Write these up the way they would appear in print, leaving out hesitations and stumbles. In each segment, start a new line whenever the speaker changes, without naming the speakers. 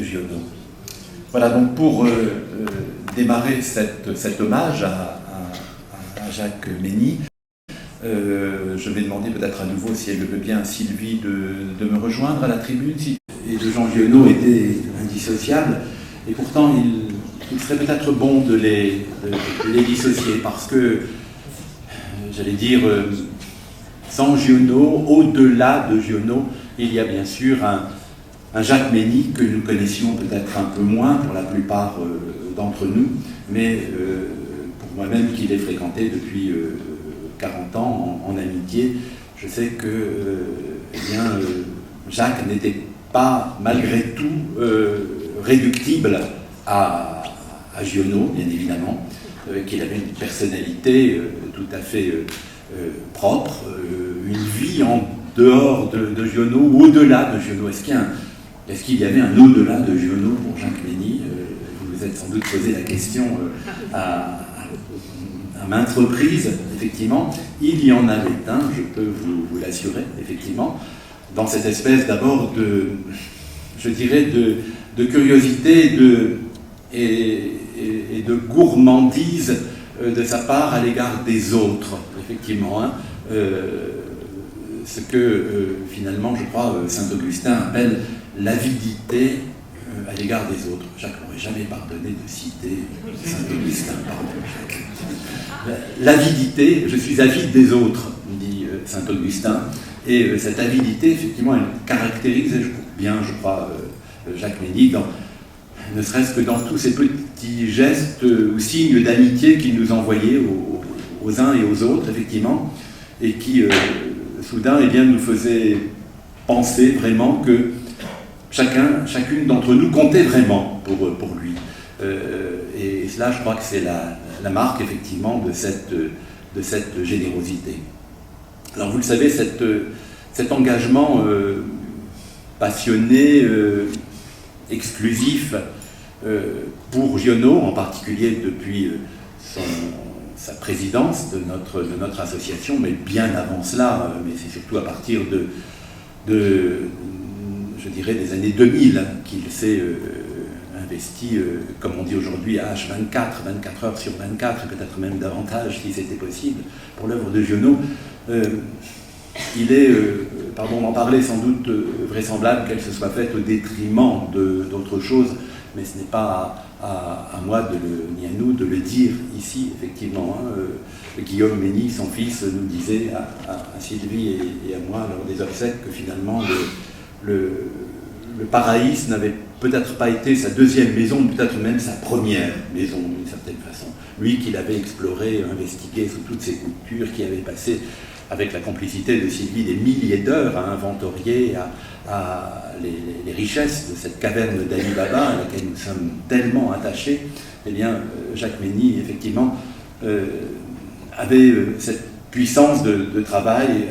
Giono. Voilà, donc pour démarrer cet hommage à Jacques Mény, je vais demander peut-être à nouveau, si elle le veut bien, Sylvie, de me rejoindre à la tribune. Et de Jean Giono étaient indissociables, et pourtant il serait peut-être bon de les dissocier, parce que, j'allais dire, sans Giono, au-delà de Giono, il y a bien sûr un Jacques Mény que nous connaissions peut-être un peu moins pour la plupart d'entre nous, mais pour moi-même qui l'ai fréquenté depuis 40 ans en amitié, je sais que Jacques n'était pas malgré tout réductible à Giono, bien évidemment, qu'il avait une personnalité tout à fait propre, une vie en dehors de Giono ou au-delà de Giono. Est-ce qu'il y avait un au-delà de Giono pour Jacques Mény? Vous vous êtes sans doute posé la question à maintes reprises, effectivement. Il y en avait un, je peux vous l'assurer, effectivement, dans cette espèce d'abord je dirais, de curiosité et de gourmandise de sa part à l'égard des autres, effectivement. Ce que, finalement, je crois, Saint-Augustin appelle l'avidité à l'égard des autres. Jacques n'aurait jamais pardonné de citer Saint-Augustin, pardon, Jacques. L'avidité, je suis avide des autres, dit Saint-Augustin, et cette avidité, effectivement, elle caractérise bien, je crois, Jacques Mény, ne serait-ce que dans tous ces petits gestes ou signes d'amitié qu'il nous envoyait aux uns et aux autres, effectivement, et qui, soudain, nous faisait penser vraiment que chacune d'entre nous comptait vraiment pour lui. Et cela, je crois que c'est la marque, effectivement, de cette générosité. Alors, vous le savez, cet engagement passionné, exclusif, pour Giono, en particulier depuis sa présidence de notre association, mais bien avant cela, mais c'est surtout à partir je dirais, des années 2000 qu'il s'est investi, comme on dit aujourd'hui, à H24, 24 heures sur 24, et peut-être même davantage si c'était possible, pour l'œuvre de Giono. Il est, pardon d'en parler, sans doute vraisemblable qu'elle se soit faite au détriment d'autres choses, mais ce n'est pas à moi ni à nous de le dire ici, effectivement. Guillaume Mény, son fils, nous disait à Sylvie et à moi lors des obsèques que finalement le Paraïs n'avait peut-être pas été sa deuxième maison, peut-être même sa première maison d'une certaine façon. Lui qui l'avait exploré, investigué sous toutes ses coutures, qui avait passé avec la complicité de Sylvie des milliers d'heures à inventorier les richesses de cette caverne d'Ali Baba à laquelle nous sommes tellement attachés. Eh bien, Jacques Mény, effectivement, avait cette puissance de travail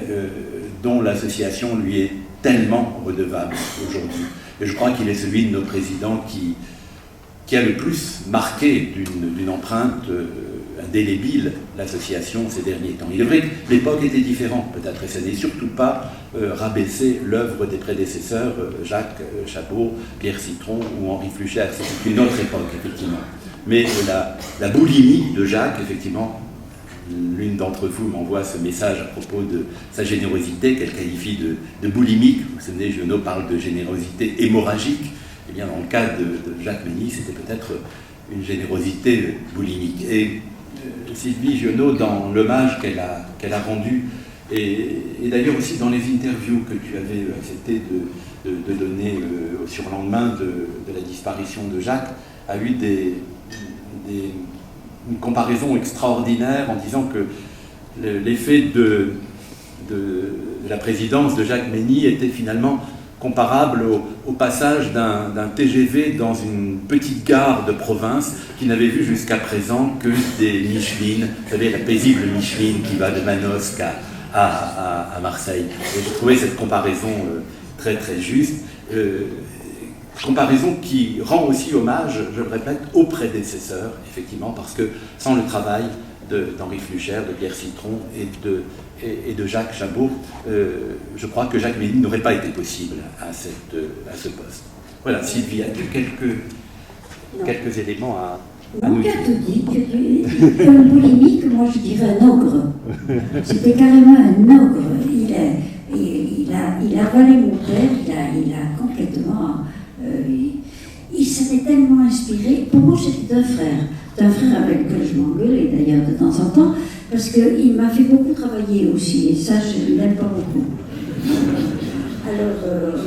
dont l'association lui est tellement redevable aujourd'hui. Et je crois qu'il est celui de nos présidents qui a le plus marqué d'une empreinte indélébile l'association ces derniers temps. Il est vrai que l'époque était différente, peut-être, et ça n'est surtout pas rabaisser l'œuvre des prédécesseurs, Jacques Chabot, Pierre Citron ou Henri Fluchère. C'est une autre époque, effectivement. Mais la boulimie de Jacques, effectivement, l'une d'entre vous m'envoie ce message à propos de sa générosité, qu'elle qualifie de boulimique. Vous vous souvenez, Giono parle de générosité hémorragique. Eh bien, dans le cas de Jacques Mény, c'était peut-être une générosité boulimique. Et Sylvie Giono, dans l'hommage qu'elle a rendu, et d'ailleurs aussi dans les interviews que tu avais accepté de donner au surlendemain de la disparition de Jacques, a eu une comparaison extraordinaire en disant que l'effet de la présidence de Jacques Mény était finalement comparable au passage d'un TGV dans une petite gare de province qui n'avait vu jusqu'à présent que des Michelines, vous savez, la paisible Micheline qui va de Manosque à Marseille. Et j'ai trouvé cette comparaison très très juste, comparaison qui rend aussi hommage, je le répète, aux prédécesseurs, effectivement, parce que sans le travail d'Henri Fluchère, de Pierre Citron et de Jacques Chabot, je crois que Jacques Mény n'aurait pas été possible à ce poste. Voilà, Sylvie, as-tu quelques éléments à nous
Non,
dire?
cathodique, comme boulimique, moi je dirais un ogre. C'était carrément un ogre. Il a avalé mon père, il a complètement. Il s'en est tellement inspiré. Pour moi, c'était un frère avec lequel je m'engueulais d'ailleurs de temps en temps, parce qu'il m'a fait beaucoup travailler aussi, et ça, je ne l'aime pas beaucoup. Alors,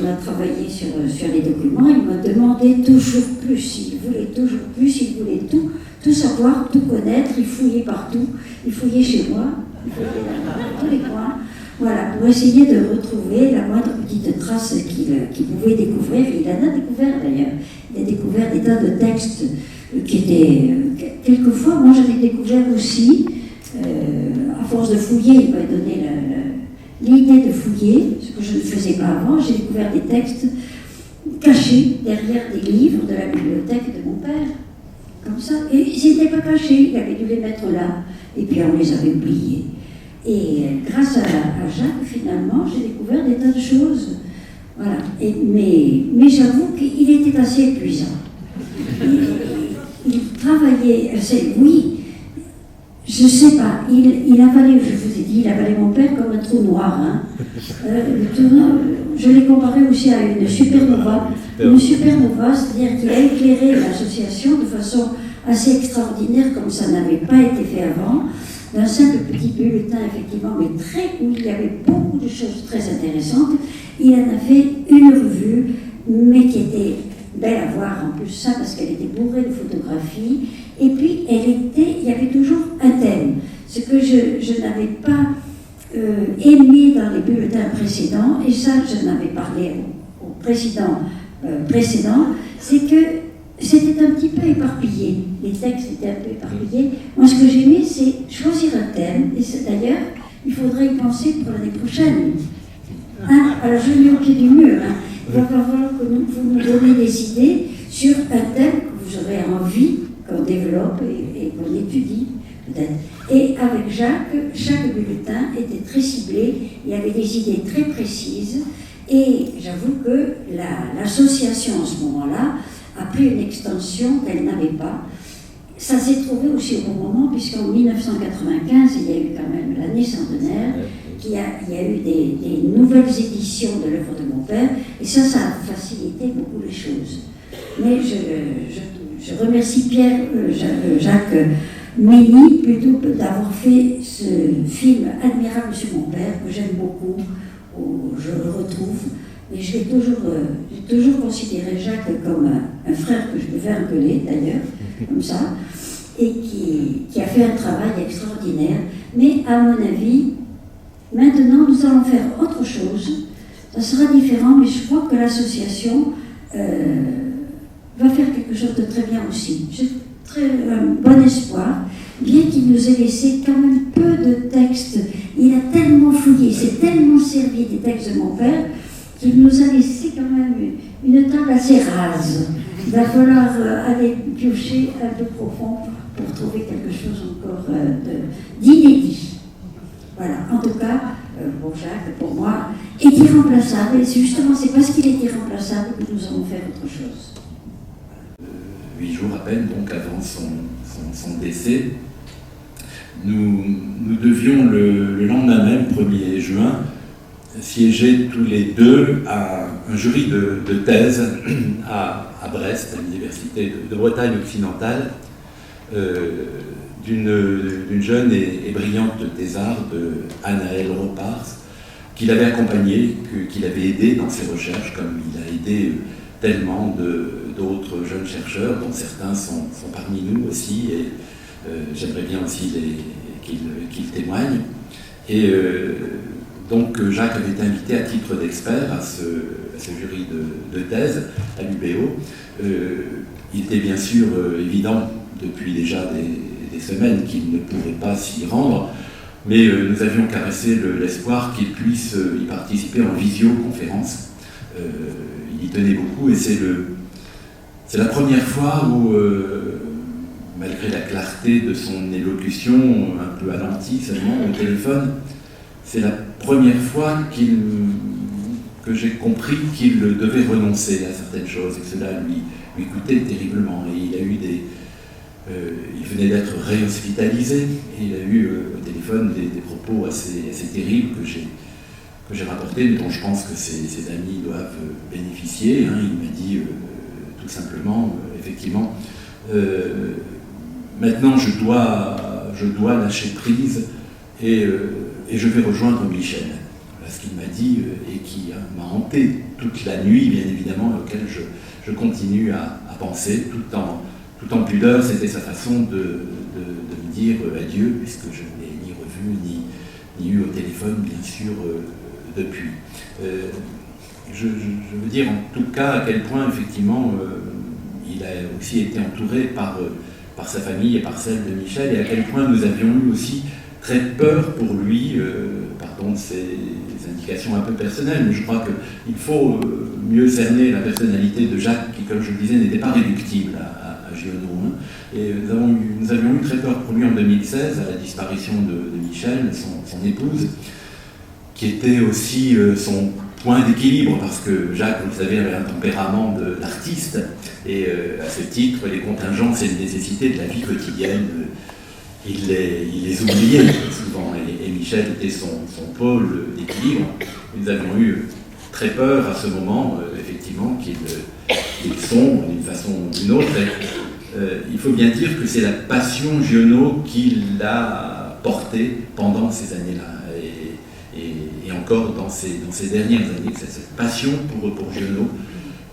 on a travaillé sur les documents, il m'a demandé toujours plus, il voulait toujours plus, il voulait tout savoir, tout connaître, il fouillait partout, il fouillait chez moi, il fouillait dans tous les coins, voilà, pour essayer de retrouver la moindre petite trace qu'il pouvait découvrir. Il en a découvert d'ailleurs, il a découvert des tas de textes qui étaient, quelquefois, moi j'en ai découvert aussi, à force de fouiller, il m'a donné l'idée de fouiller, ce que je ne faisais pas avant. J'ai découvert des textes cachés derrière des livres de la bibliothèque de mon père, comme ça. Et ils n'étaient pas cachés, il avait dû les mettre là, et puis on les avait oubliés. Et grâce à Jacques, finalement, j'ai découvert des tas de choses. Voilà. Mais j'avoue qu'il était assez épuisant. Il travaillait, oui. Je ne sais pas, il avalait, je vous ai dit, il avalait mon père comme un trou noir. Hein. Je l'ai comparé aussi à une supernova. Une supernova, c'est-à-dire qu'il a éclairé l'association de façon assez extraordinaire, comme ça n'avait pas été fait avant, d'un simple petit bulletin, effectivement, mais où il y avait beaucoup de choses très intéressantes. Il en a fait une revue, mais qui était belle à voir en plus, ça, parce qu'elle était bourrée de photographies. Et puis, il y avait toujours un thème. Ce que je n'avais pas aimé dans les bulletins précédents, et ça, je n'avais parlé au précédent, c'est que c'était un petit peu éparpillé. Les textes étaient un peu éparpillés. Moi, ce que j'aimais, c'est choisir un thème. Et d'ailleurs, il faudrait y penser pour l'année prochaine. Hein? Alors, je mets au pied du mur. Hein. Il va falloir que vous nous donniez des idées sur un thème que vous aurez envie qu'on développe et qu'on étudie, peut-être. Et avec Jacques, chaque bulletin était très ciblé, il y avait des idées très précises, et j'avoue que l'association, en ce moment-là, a pris une extension qu'elle n'avait pas. Ça s'est trouvé aussi au bon moment, puisqu'en 1995, il y a eu quand même l'année centenaire, il y a eu des nouvelles éditions de l'œuvre de mon père, et ça a facilité beaucoup les choses. Mais je remercie Jacques Mény, plutôt d'avoir fait ce film admirable sur mon père, que j'aime beaucoup, où je le retrouve. Et j'ai toujours considéré Jacques comme un frère que je devais engueuler, d'ailleurs, comme ça, et qui a fait un travail extraordinaire. Mais à mon avis, maintenant, nous allons faire autre chose. Ça sera différent, mais je crois que l'association va faire quelque chose de très bien aussi. J'ai un bon espoir, bien qu'il nous ait laissé quand même peu de textes. Il a tellement fouillé, il s'est tellement servi des textes de mon père, qu'il nous a laissé quand même une table assez rase. Il va falloir aller piocher un peu profond pour trouver quelque chose encore d'inédit. Voilà, en tout cas, pour Jacques, pour moi, est irremplaçable. Et justement, c'est parce qu'il est irremplaçable que nous allons faire autre chose.
8 jours à peine, donc avant son décès, nous devions le lendemain même, 1er juin, siéger tous les deux à un jury de thèse à Brest, à l'université de Bretagne occidentale, d'une jeune et brillante thésarde, Anaëlle Ropars, qu'il avait accompagnée, qu'il avait aidée dans ses recherches, comme il a aidé tellement d'autres jeunes chercheurs, dont certains sont parmi nous aussi, et j'aimerais bien aussi qu'ils témoignent. Et donc Jacques avait été invité à titre d'expert à ce jury de thèse à l'UBO. Il était bien sûr évident depuis déjà des semaines qu'il ne pourrait pas s'y rendre, mais nous avions caressé l'espoir qu'il puisse y participer en visioconférence. Il y tenait beaucoup, et c'est la première fois où, malgré la clarté de son élocution, un peu alentie seulement au téléphone, c'est la première fois que j'ai compris qu'il devait renoncer à certaines choses, et cela lui coûtait terriblement. Et il a eu il venait d'être réhospitalisé, et il a eu au téléphone des propos assez terribles que j'ai rapportés, mais dont je pense que ses amis doivent bénéficier. Hein. Il m'a dit tout simplement, effectivement, maintenant je dois lâcher prise et je vais rejoindre Michel. Voilà ce qu'il m'a dit et qui m'a hanté toute la nuit, bien évidemment, auquel je continue à penser, tout en pudeur. C'était sa façon de me dire adieu, puisque je ne l'ai ni revu, ni eu au téléphone, bien sûr, depuis. Je veux dire en tout cas à quel point, effectivement, il a aussi été entouré par sa famille et par celle de Michel, et à quel point nous avions eu aussi très peur pour lui, pardon de ces indications un peu personnelles, mais je crois qu'il faut mieux cerner la personnalité de Jacques, qui, comme je le disais, n'était pas réductible à Giono. Hein. Et nous avions eu très peur pour lui en 2016, à la disparition de Michel, son épouse, qui était aussi son point d'équilibre, parce que Jacques, vous le savez, avait un tempérament d'artiste, et à ce titre, les contingences et les nécessités de la vie quotidienne, il les oubliait souvent, et Michel était son pôle d'équilibre. Nous avions eu très peur à ce moment, effectivement, qu'il sombre d'une façon ou d'une autre. Il faut bien dire que c'est la passion Giono qui l'a porté pendant ces années-là, et encore dans ces dernières années. C'est cette passion pour Giono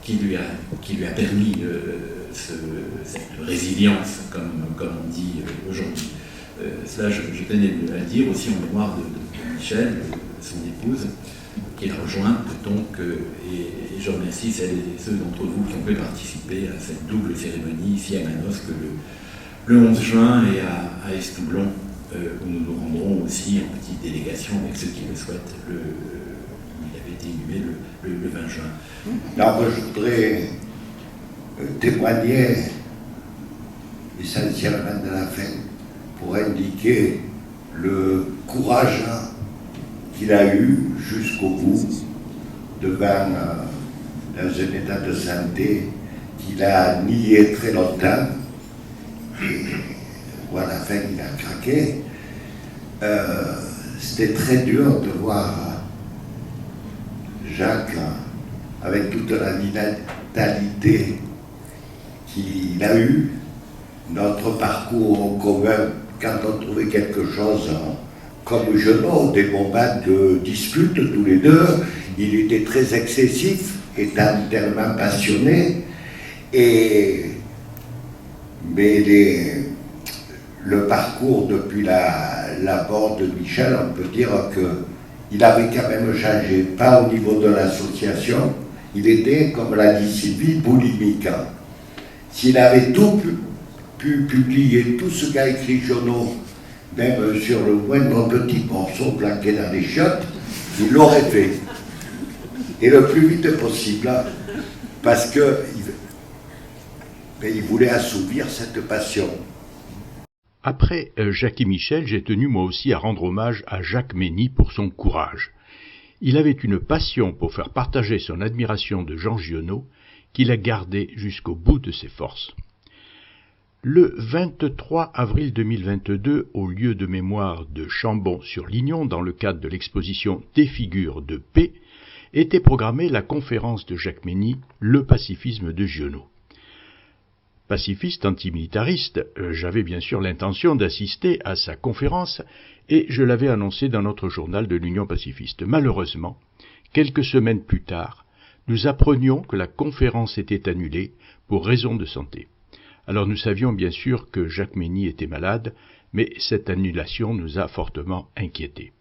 qui lui a permis cette résilience, comme on dit aujourd'hui. Cela, je tenais à le dire aussi en mémoire de Michel, son épouse, qui l'a rejointe, donc, et je remercie celles et ceux d'entre vous qui ont pu participer à cette double cérémonie ici à Manosque le 11 juin, et à Estoublon, où nous nous rendrons aussi en petite délégation avec ceux qui le souhaitent. Il avait été inhumé le 20 juin.
Alors, je voudrais témoigner essentiellement de la fin pour indiquer le courage qu'il a eu jusqu'au bout devant dans un état de santé qu'il a nié très longtemps, et où à la fin il a craqué. C'était très dur de voir Jacques avec toute la vitalité qu'il a eue, notre parcours en commun, quand on trouvait quelque chose comme Giono, des moments de dispute tous les deux, il était très excessif, étant tellement passionné, mais le parcours depuis la mort de Michel, on peut dire qu'il avait quand même changé, pas au niveau de l'association, il était, comme l'a dit Sylvie, boulimique. S'il avait tout pu publier tout ce qu'a écrit Giono, même sur le moindre petit morceau planqué dans les chiottes, il l'aurait fait. Et le plus vite possible, parce qu'il voulait assouvir cette passion.
Après Jacques et Michel, j'ai tenu moi aussi à rendre hommage à Jacques Mény pour son courage. Il avait une passion pour faire partager son admiration de Jean Giono, qu'il a gardée jusqu'au bout de ses forces. Le 23 avril 2022, au lieu de mémoire de Chambon-sur-Lignon, dans le cadre de l'exposition Des figures de paix, était programmée la conférence de Jacques Mény, Le pacifisme de Giono. Pacifiste antimilitariste, j'avais bien sûr l'intention d'assister à sa conférence et je l'avais annoncé dans notre journal de l'Union pacifiste. Malheureusement, quelques semaines plus tard, nous apprenions que la conférence était annulée pour raison de santé. Alors nous savions bien sûr que Jacques Mény était malade, mais cette annulation nous a fortement inquiétés.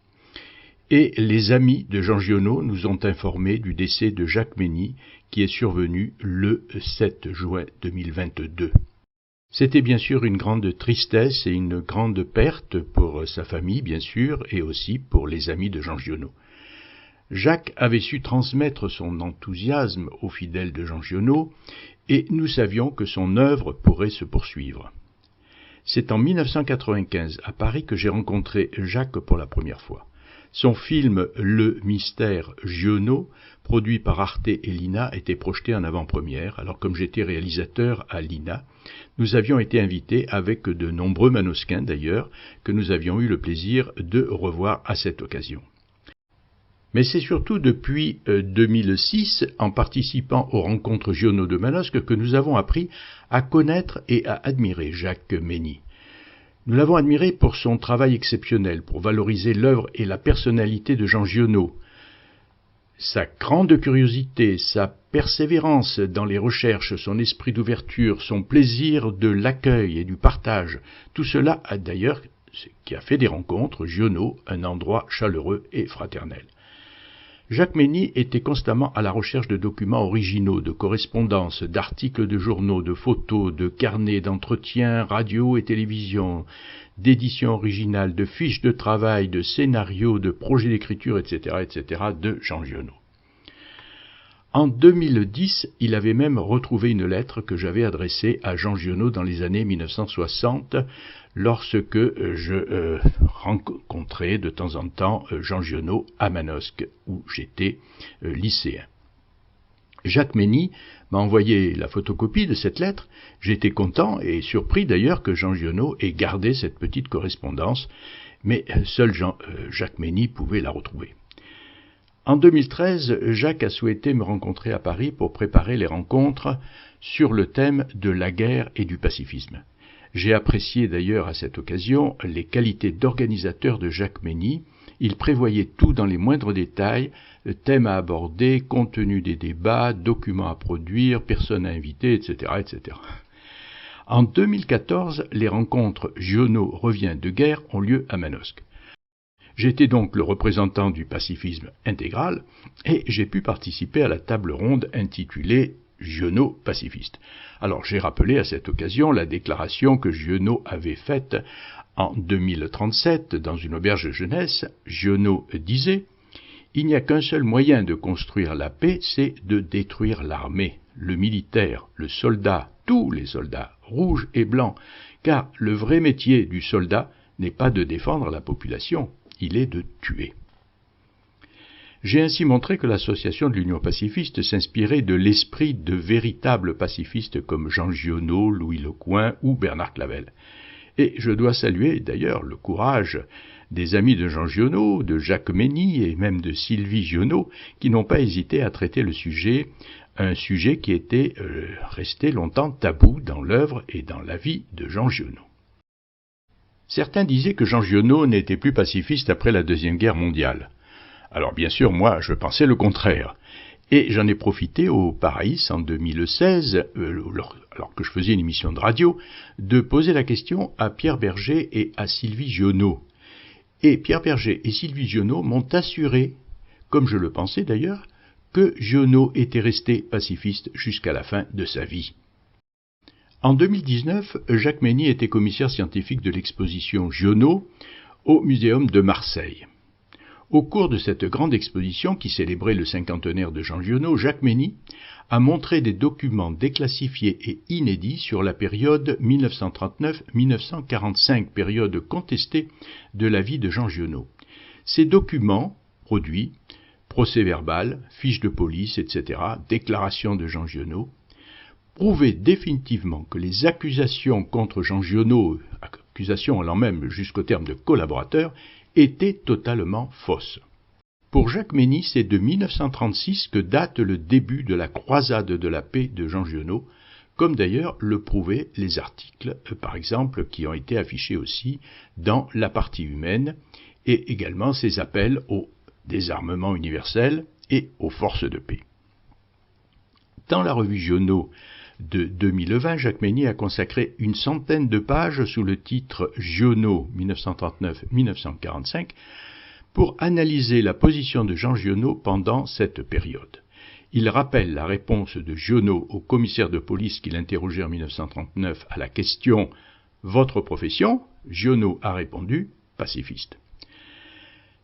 Et les amis de Jean Giono nous ont informés du décès de Jacques Mény, qui est survenu le 7 juin 2022. C'était bien sûr une grande tristesse et une grande perte pour sa famille, bien sûr, et aussi pour les amis de Jean Giono. Jacques avait su transmettre son enthousiasme aux fidèles de Jean Giono, et nous savions que son œuvre pourrait se poursuivre. C'est en 1995, à Paris, que j'ai rencontré Jacques pour la première fois. Son film « Le mystère Giono », produit par Arte et l'INA, était projeté en avant-première. Alors comme j'étais réalisateur à l'INA, nous avions été invités avec de nombreux Manosquins d'ailleurs, que nous avions eu le plaisir de revoir à cette occasion. Mais c'est surtout depuis 2006, en participant aux rencontres Giono de Manosque, que nous avons appris à connaître et à admirer Jacques Mény. Nous l'avons admiré pour son travail exceptionnel, pour valoriser l'œuvre et la personnalité de Jean Giono. Sa grande curiosité, sa persévérance dans les recherches, son esprit d'ouverture, son plaisir de l'accueil et du partage, tout cela a d'ailleurs, qui a fait des rencontres Giono un endroit chaleureux et fraternel. Jacques Mény était constamment à la recherche de documents originaux, de correspondances, d'articles de journaux, de photos, de carnets d'entretien, radio et télévision, d'éditions originales, de fiches de travail, de scénarios, de projets d'écriture, etc., de Jean Giono. En 2010, il avait même retrouvé une lettre que j'avais adressée à Jean Giono dans les années 1960, lorsque je rencontrais de temps en temps Jean Giono à Manosque, où j'étais lycéen. Jacques Mény m'a envoyé la photocopie de cette lettre. J'étais content et surpris d'ailleurs que Jean Giono ait gardé cette petite correspondance, mais seul Jacques Mény pouvait la retrouver. En 2013, Jacques a souhaité me rencontrer à Paris pour préparer les rencontres sur le thème de la guerre et du pacifisme. J'ai apprécié d'ailleurs à cette occasion les qualités d'organisateur de Jacques Mény. Il prévoyait tout dans les moindres détails, thèmes à aborder, contenu des débats, documents à produire, personnes à inviter, etc., etc. En 2014, les rencontres Giono revient de guerre ont lieu à Manosque. J'étais donc le représentant du pacifisme intégral et j'ai pu participer à la table ronde intitulée Giono pacifiste. Alors j'ai rappelé à cette occasion la déclaration que Giono avait faite en 2037 dans une auberge jeunesse. Giono disait « Il n'y a qu'un seul moyen de construire la paix, c'est de détruire l'armée, le militaire, le soldat, tous les soldats, rouges et blancs, car le vrai métier du soldat n'est pas de défendre la population, il est de tuer. » J'ai ainsi montré que l'association de l'Union pacifiste s'inspirait de l'esprit de véritables pacifistes comme Jean Giono, Louis Lecoing ou Bernard Clavel. Et je dois saluer d'ailleurs le courage des amis de Jean Giono, de Jacques Mény et même de Sylvie Giono, qui n'ont pas hésité à traiter le sujet, un sujet qui était resté longtemps tabou dans l'œuvre et dans la vie de Jean Giono. Certains disaient que Jean Giono n'était plus pacifiste après la Deuxième Guerre mondiale. Alors bien sûr, moi, je pensais le contraire. Et j'en ai profité au Paraïs en 2016, alors que je faisais une émission de radio, de poser la question à Pierre Berger et à Sylvie Giono. Et Pierre Berger et Sylvie Giono m'ont assuré, comme je le pensais d'ailleurs, que Giono était resté pacifiste jusqu'à la fin de sa vie. En 2019, Jacques Mény était commissaire scientifique de l'exposition Giono au Muséum de Marseille. Au cours de cette grande exposition qui célébrait le cinquantenaire de Jean Giono, Jacques Mény a montré des documents déclassifiés et inédits sur la période 1939-1945, période contestée de la vie de Jean Giono. Ces documents, produits, procès-verbal, fiches de police, etc., déclarations de Jean Giono, prouvaient définitivement que les accusations contre Jean Giono, accusations allant même jusqu'au terme de collaborateur, étaient totalement fausses. Pour Jacques Mény, c'est de 1936 que date le début de la croisade de la paix de Jean Giono, comme d'ailleurs le prouvaient les articles, par exemple, qui ont été affichés aussi dans La Partie humaine, et également ses appels au désarmement universel et aux forces de paix. Dans la revue Giono de 2020, Jacques Mény a consacré une centaine de pages sous le titre Giono 1939-1945 pour analyser la position de Jean Giono pendant cette période. Il rappelle la réponse de Giono au commissaire de police qui l'interrogeait en 1939 à la question « Votre profession ?» Giono a répondu « pacifiste ».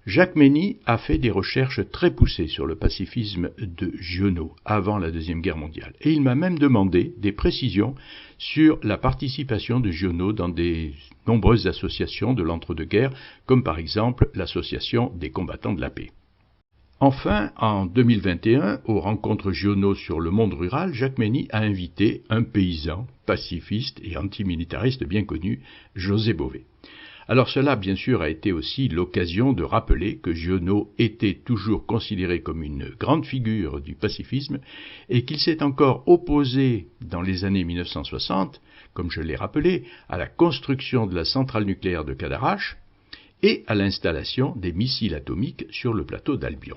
Jacques Mény a fait des recherches très poussées sur le pacifisme de Giono avant la Deuxième Guerre mondiale. Et il m'a même demandé des précisions sur la participation de Giono dans des nombreuses associations de l'entre-deux-guerres, comme par exemple l'association des combattants de la paix. Enfin, en 2021, aux rencontres Giono sur le monde rural, Jacques Mény a invité un paysan, pacifiste et antimilitariste bien connu, José Bové. Alors cela, bien sûr, a été aussi l'occasion de rappeler que Giono était toujours considéré comme une grande figure du pacifisme et qu'il s'est encore opposé dans les années 1960, comme je l'ai rappelé, à la construction de la centrale nucléaire de Cadarache et à l'installation des missiles atomiques sur le plateau d'Albion.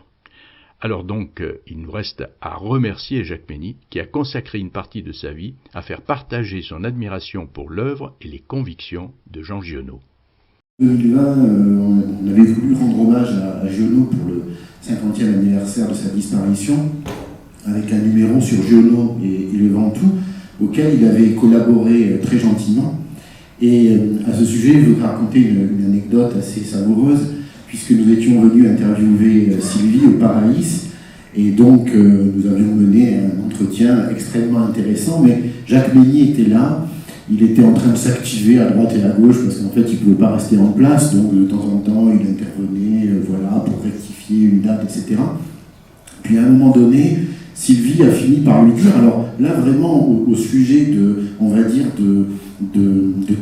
Alors donc, il nous reste à remercier Jacques Mény, qui a consacré une partie de sa vie à faire partager son admiration pour l'œuvre et les convictions de Jean Giono.
En 2020, on avait voulu rendre hommage à Giono pour le 50e anniversaire de sa disparition, avec un numéro sur Giono et le Ventoux, auquel il avait collaboré très gentiment. Et à ce sujet, je voudrais raconter une anecdote assez savoureuse, puisque nous étions venus interviewer Sylvie au Paraïs, et donc nous avions mené un entretien extrêmement intéressant, mais Jacques Mény était là. Il était en train de s'activer à droite et à gauche parce qu'en fait il ne pouvait pas rester en place, donc de temps en temps il intervenait pour rectifier une date, etc. Puis à un moment donné, Sylvie a fini par lui dire, alors là vraiment au sujet de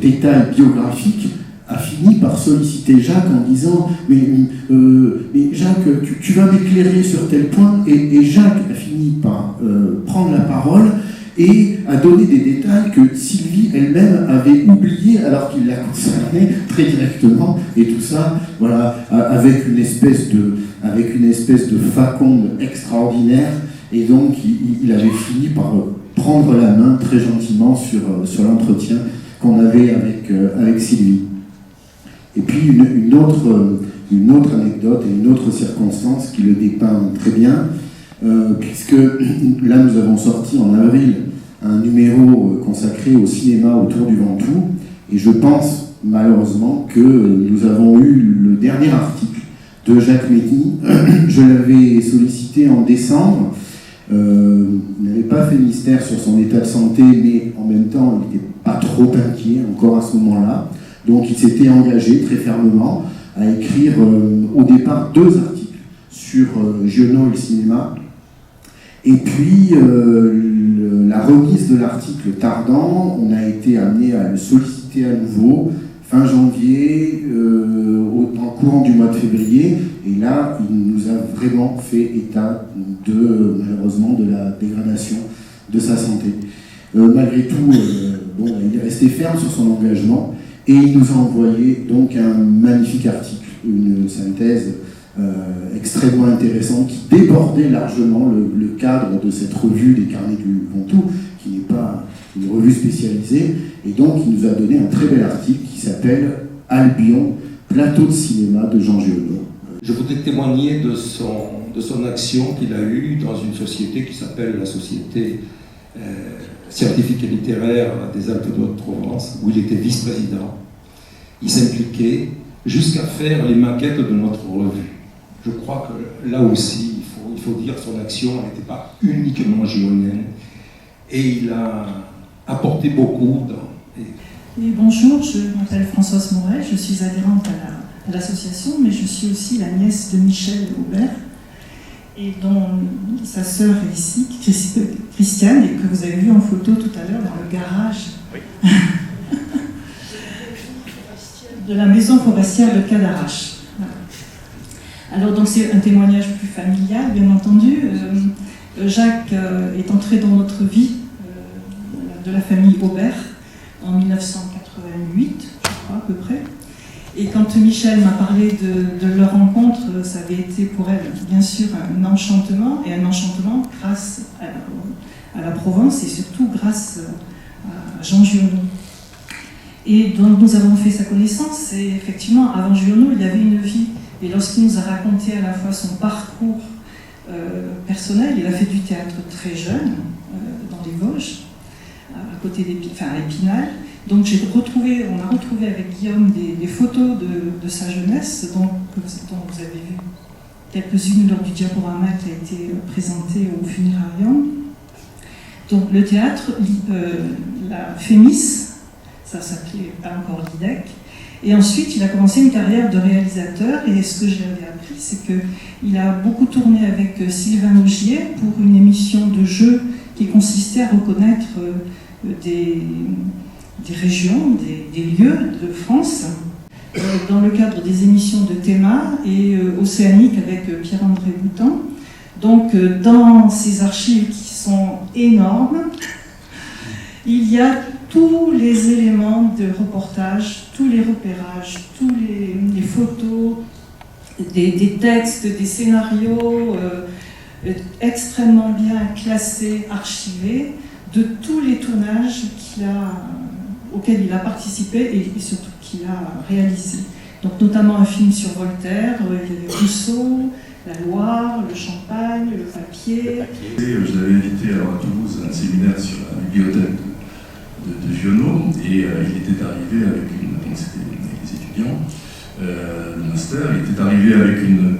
détails biographiques, a fini par solliciter Jacques en disant mais Jacques, tu vas m'éclairer sur tel point, et Jacques a fini par prendre la parole et a donné des détails que Sylvie elle-même avait oubliés alors qu'il la concernait très directement, et tout ça, voilà, avec une espèce de faconde extraordinaire, et donc il avait fini par prendre la main très gentiment sur l'entretien qu'on avait avec Sylvie. Et puis une autre anecdote et une autre circonstance qui le dépeint très bien, puisque là nous avons sorti en avril un numéro consacré au cinéma autour du Ventoux, et je pense malheureusement que nous avons eu le dernier article de Jacques Mény. Je l'avais sollicité en décembre, il n'avait pas fait mystère sur son état de santé, mais en même temps il n'était pas trop inquiet encore à ce moment-là, donc il s'était engagé très fermement à écrire au départ 2 articles sur Giono et le cinéma. Et puis, la remise de l'article tardant, on a été amené à le solliciter à nouveau, fin janvier, en courant du mois de février, et là, il nous a vraiment fait état malheureusement, de la dégradation de sa santé. Malgré tout, il est resté ferme sur son engagement, et il nous a envoyé donc un magnifique article, une synthèse extrêmement intéressant qui débordait largement le cadre de cette revue des carnets du Ventoux, qui n'est pas une revue spécialisée, et donc il nous a donné un très bel article qui s'appelle Albion, plateau de cinéma de Jean Giono.
Je voudrais témoigner de son action qu'il a eue dans une société qui s'appelle la Société scientifique et littéraire des Alpes de Haute-Provence, où il était vice-président. Il s'impliquait jusqu'à faire les maquettes de notre revue. Je crois que là aussi, il faut dire, son action n'était pas uniquement gionienne, et il a apporté beaucoup.
Bonjour, je m'appelle Françoise Morel, je suis adhérente à l'association, mais je suis aussi la nièce de Michel Aubert, et dont sa sœur est ici, Christiane, et que vous avez vu en photo tout à l'heure dans le garage de la maison forestière de Cadarache. Alors donc c'est un témoignage plus familial, bien entendu. Jacques est entré dans notre vie de la famille Aubert en 1988, je crois, à peu près. Et quand Michel m'a parlé de leur rencontre, ça avait été pour elle, bien sûr, un enchantement, et un enchantement grâce à la Provence, et surtout grâce à Jean Giono. Et donc nous avons fait sa connaissance, et effectivement, avant Giono, il y avait une vie. Et lorsqu'il nous a raconté à la fois son parcours personnel, il a fait du théâtre très jeune, dans les Vosges, côté à Épinal. Donc on a retrouvé avec Guillaume des photos de sa jeunesse, dont vous avez vu quelques-unes lors du diaporama qui a été présenté au Funérarium. Donc le théâtre, la Fémis, ça s'appelait pas encore l'IDEC, et ensuite il a commencé une carrière de réalisateur, et ce que j'avais appris, c'est qu'il a beaucoup tourné avec Sylvain Augier pour une émission de jeu qui consistait à reconnaître des régions, des lieux de France, dans le cadre des émissions de Théma et Océanique avec Pierre-André Boutan. Donc dans ces archives qui sont énormes, il y a tous les éléments de reportage, tous les repérages, tous les photos, des textes, des scénarios extrêmement bien classés, archivés, de tous les tournages auxquels il a participé et surtout qu'il a réalisé. Donc notamment un film sur Voltaire, il y avait Rousseau, la Loire, le Champagne, le papier.
Je l'avais invité alors à Toulouse à un séminaire sur la bibliothèque de Giono, et il était arrivé avec c'était avec les étudiants, le master, il était arrivé avec une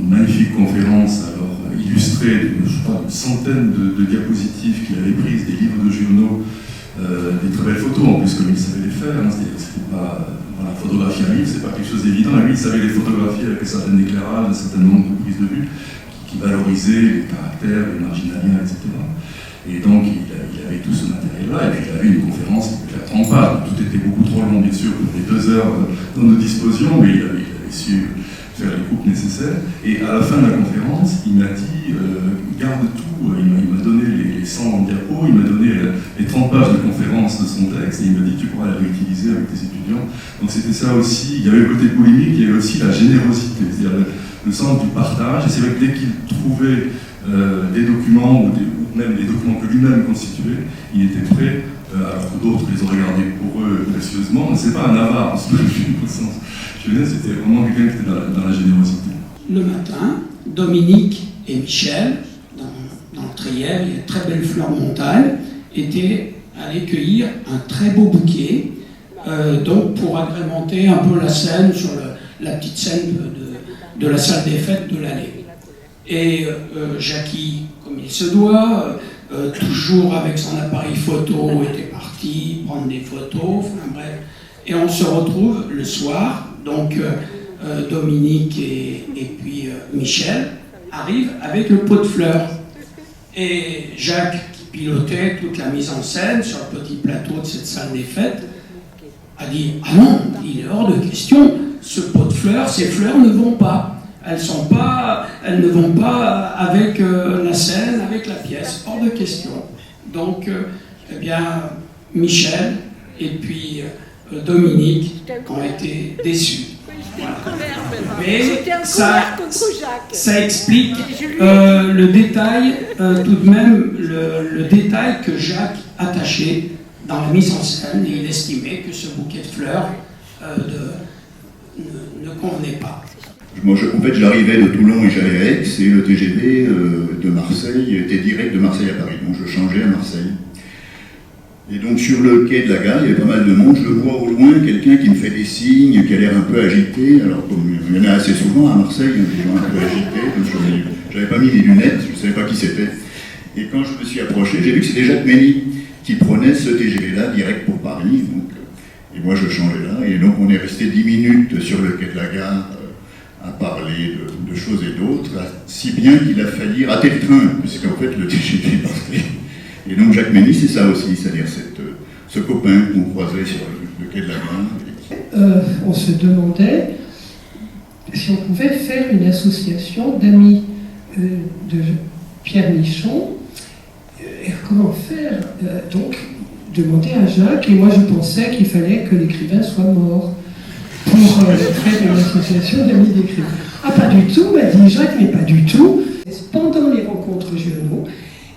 magnifique conférence alors illustrée, je crois, d'une centaine de diapositives qu'il avait prises, des livres de Giono, des très belles photos en plus comme il savait les faire, hein, c'était pas photographier un livre, c'est pas quelque chose d'évident, et lui il savait les photographier avec un certain éclairage, un certain nombre de prises de vue qui valorisaient les caractères, les marginaliens, etc. Et donc il avait tout ce matériel-là, et puis il avait une conférence qui pouvait faire 30 pages, tout était beaucoup trop long bien sûr pour les 2 heures dont nous disposions, mais il avait su faire les coupes nécessaires. Et à la fin de la conférence, il m'a dit garde tout, il m'a donné les 100 diapos, il m'a donné les 30 pages de conférence de son texte, et il m'a dit tu pourras les réutiliser avec tes étudiants. Donc c'était ça aussi, il y avait le côté polémique, il y avait aussi la générosité, c'est-à-dire le sens du partage, et c'est vrai que dès qu'il trouvait des documents, ou même les documents que lui-même constituait, il était prêt, alors que d'autres les ont regardés pour eux précieusement, mais c'est pas un avare, au sens. C'était vraiment quelqu'un qui était dans la générosité.
Le matin, Dominique et Michel, dans le Trièvre, il y a une très belle fleur montagne, étaient allés cueillir un très beau bouquet, donc pour agrémenter un peu la scène, sur la petite scène de la salle des fêtes de l'allée. Et Jackie, comme il se doit, toujours avec son appareil photo, était parti prendre des photos, enfin bref. Et on se retrouve le soir, donc Dominique et puis Michel arrivent avec le pot de fleurs. Et Jacques, qui pilotait toute la mise en scène sur le petit plateau de cette salle des fêtes, a dit « Ah non, il est hors de question, ce pot de fleurs, ces fleurs ne vont pas. Elles ne vont pas avec la scène, avec la pièce, hors de question. » Donc, eh bien, Michel et puis Dominique ont été déçus. Voilà. Mais ça explique le détail, tout de même, le détail que Jacques attachait dans la mise en scène, et il estimait que ce bouquet de fleurs ne convenait pas.
Moi, en fait, j'arrivais de Toulon et j'allais à Aix, et le TGV de Marseille était direct de Marseille à Paris, donc je changeais à Marseille. Et donc sur le quai de la gare, il y avait pas mal de monde, je vois au loin quelqu'un qui me fait des signes, qui a l'air un peu agité, alors comme il y en a assez souvent à Marseille, des gens un peu agités, donc j'avais pas mis les lunettes, je ne savais pas qui c'était. Et quand je me suis approché, j'ai vu que c'était Jacques Mény qui prenait ce TGV-là direct pour Paris, donc, et moi je changeais là, et donc on est resté 10 minutes sur le quai de la gare, à parler de choses et d'autres, si bien qu'il a failli rater le train, puisqu'en fait le TGV partait. Et donc Jacques Mény, c'est ça aussi, c'est-à-dire ce copain qu'on croisait sur le quai de la gare.
On se demandait si on pouvait faire une association d'amis de Pierre Michon. Comment faire donc, demander à Jacques, et moi je pensais qu'il fallait que l'écrivain soit mort pour faire une association d'amis d'écrivains. Ah, pas du tout, m'a dit Jacques, mais pas du tout. Pendant les rencontres Giono,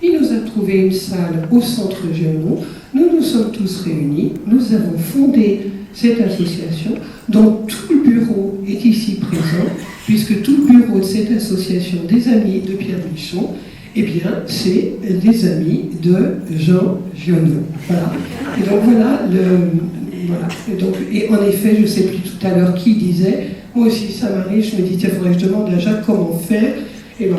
il nous a trouvé une salle au centre Giono. Nous nous sommes tous réunis. Nous avons fondé cette association dont tout le bureau est ici présent, puisque tout le bureau de cette association des amis de Pierre Michon Eh bien, c'est les amis de Jean Giono. Voilà. Et donc voilà, et en effet, je ne sais plus tout à l'heure qui disait, moi aussi ça m'arrive, je me dis, tiens, il faudrait que je demande à Jacques comment faire. Et ben,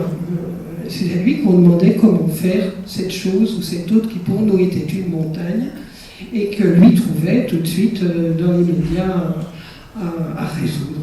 c'est à lui qu'on demandait comment faire cette chose ou cette autre qui pour nous était une montagne, et que lui trouvait tout de suite dans les médias à résoudre.